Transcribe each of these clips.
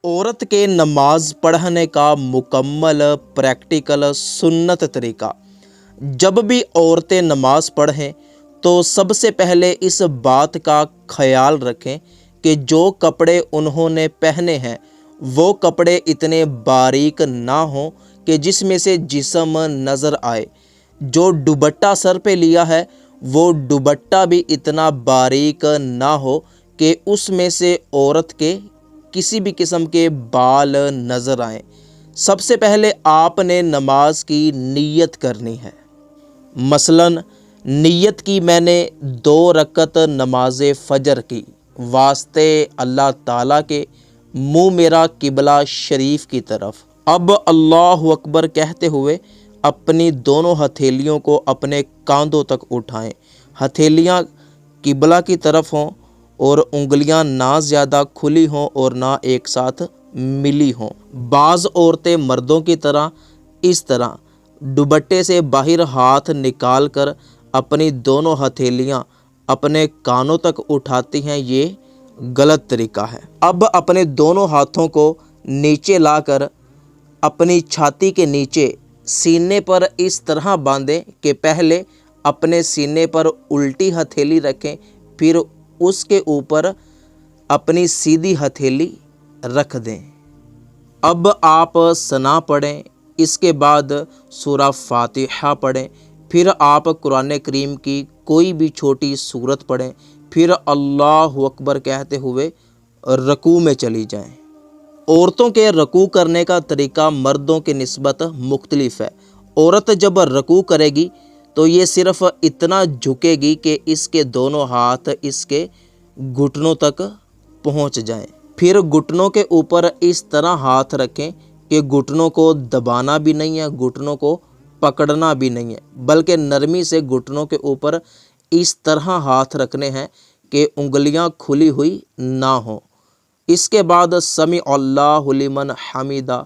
औरत के नमाज पढ़ने का मुकम्मल प्रैक्टिकल सुन्नत तरीका। जब भी औरतें नमाज पढ़ें तो सबसे पहले इस बात का ख्याल रखें कि जो कपड़े उन्होंने पहने हैं वो कपड़े इतने बारीक ना हों कि जिसमें से जिस्म नज़र आए। जो दुपट्टा सर पे लिया है वो दुपट्टा भी इतना बारीक ना हो कि उसमें से औरत के किसी भी किस्म के बाल नज़र आएं। सबसे पहले आपने नमाज की नीयत करनी है। मसलन नीयत की मैंने 2 रकत नमाज फ़जर की, वास्ते अल्लाह ताला के, मुँह मेरा किबला शरीफ की तरफ। अब अल्लाहु अकबर कहते हुए अपनी दोनों हथेलियों को अपने कांधों तक उठाएं। हथेलियां किबला की तरफ हों और उंगलियां ना ज़्यादा खुली हों और ना एक साथ मिली हों। बाज़ औरतें मर्दों की तरह इस तरह दुपट्टे से बाहर हाथ निकाल कर अपनी दोनों हथेलियां अपने कानों तक उठाती हैं। ये गलत तरीका है। अब अपने दोनों हाथों को नीचे लाकर अपनी छाती के नीचे सीने पर इस तरह बांधें कि पहले अपने सीने पर उल्टी हथेली रखें, फिर उसके ऊपर अपनी सीधी हथेली रख दें। अब आप सना पढ़ें, इसके बाद सूरा फातिहा पढ़ें, फिर आप कुरान करीम की कोई भी छोटी सूरत पढ़ें, फिर अल्लाहु अकबर कहते हुए रकू में चली जाएं। औरतों के रकू करने का तरीका मर्दों के निस्बत मुख्तलिफ है। औरत जब रकू करेगी तो ये सिर्फ़ इतना झुकेगी कि इसके दोनों हाथ इसके घुटनों तक पहुंच जाएं। फिर घुटनों के ऊपर इस तरह हाथ रखें कि घुटनों को दबाना भी नहीं है, घुटनों को पकड़ना भी नहीं है, बल्कि नरमी से घुटनों के ऊपर इस तरह हाथ रखने हैं कि उंगलियां खुली हुई ना हो। इसके बाद समी अल्लाहु लिमन हमीदा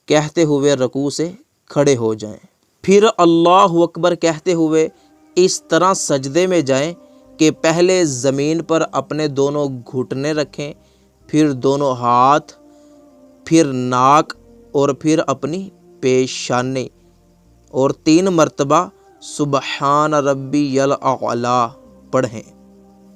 कहते हुए रकू से खड़े हो जाएं। फिर अल्लाहु अकबर कहते हुए इस तरह सजदे में जाएं कि पहले ज़मीन पर अपने दोनों घुटने रखें, फिर दोनों हाथ, फिर नाक और फिर अपनी पेशानी, और 3 मरतबा सुबहान रब्बियल आला पढ़ें।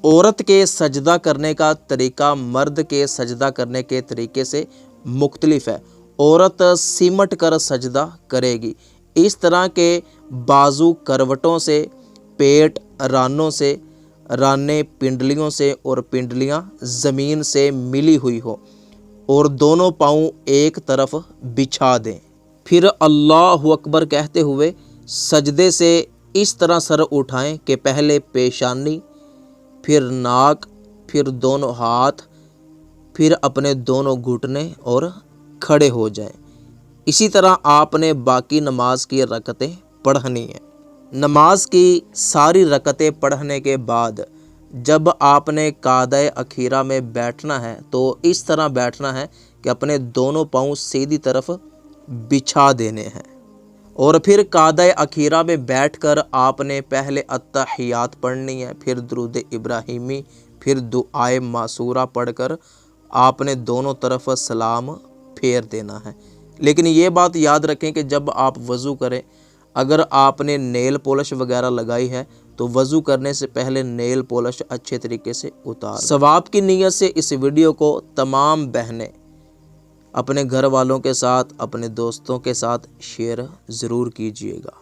औरत के सजदा करने का तरीका मर्द के सजदा करने के तरीके से मुख्तलिफ है। औरत सिमट कर सजदा करेगी। इस तरह के बाजू करवटों से, पेट रानों से, रानें पिंडलियों से और पिंडलियां ज़मीन से मिली हुई हो, और दोनों पाँव एक तरफ बिछा दें। फिर अल्लाहु अकबर कहते हुए सजदे से इस तरह सर उठाएं कि पहले पेशानी, फिर नाक, फिर दोनों हाथ, फिर अपने दोनों घुटने और खड़े हो जाएं। इसी तरह आपने बाकी नमाज की रकतें पढ़नी हैं। नमाज की सारी रकतें पढ़ने के बाद जब आपने कादाए अखीरा में बैठना है तो इस तरह बैठना है कि अपने दोनों पाँव सीधी तरफ बिछा देने हैं, और फिर कादाए अखीरा में बैठकर आपने पहले अत्तहियात पढ़नी है, फिर दुरूद इब्राहिमी, फिर दुआए मासूरा पढ़कर आपने दोनों तरफ सलाम फेर देना है। लेकिन ये बात याद रखें कि जब आप वज़ू करें, अगर आपने नेल पॉलिश वगैरह लगाई है तो वज़ू करने से पहले नेल पॉलिश अच्छे तरीके से उतार। सवाब की नीयत से इस वीडियो को तमाम बहनें अपने घर वालों के साथ, अपने दोस्तों के साथ शेयर ज़रूर कीजिएगा।